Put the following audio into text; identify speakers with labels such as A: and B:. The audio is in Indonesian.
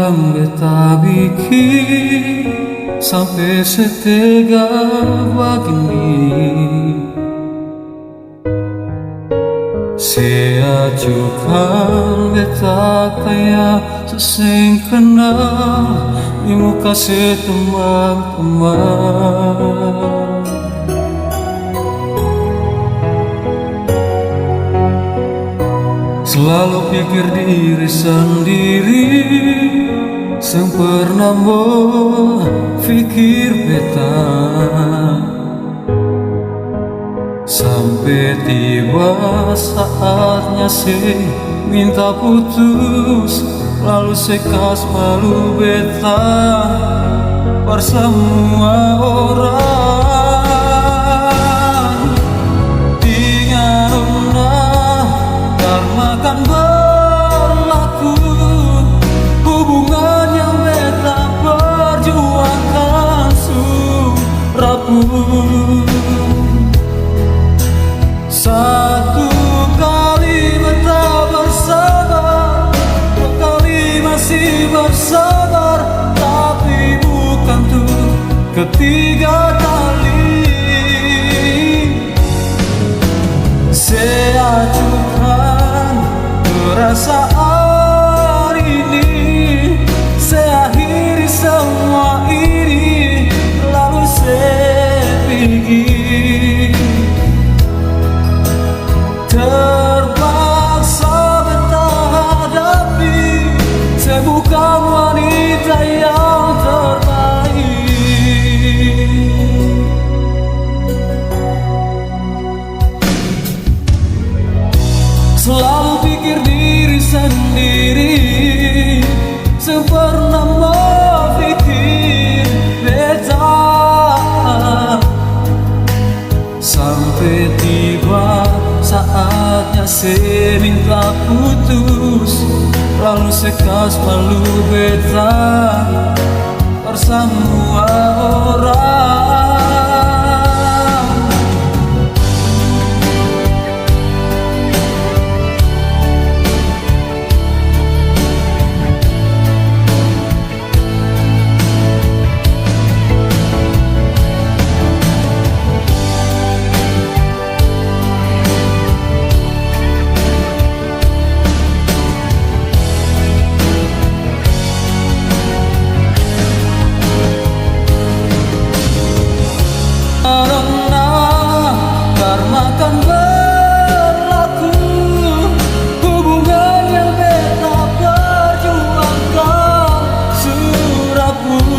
A: yang beta bikin sampai setega begini. Seajukan beta kaya sesing kenal di muka teman-teman. Selalu pikir diri sendiri, sempurna pikir beta. Sampai tiba saatnya minta putus, lalu sekas malu beta per semua orang. Tinggallah karena kan berlaku hubungan yang beta perjuangkan rapuh. Satu kali beta bersabar, dua kali masih bersabar, tapi bukan tuh ketiga kali. Seajukan perasaan ini, seakhiri semua ini, lalu sepingin terpaksa beta hadapi, saya bukan wanita yang terbaik. Selalu pikir diri sendiri, sempurna pikir beta. Sampai tiba saatnya minta putus, lalu sekas malu beta bersama orang. Karena kan berlaku hubungan yang beta perjuangkan rapuh.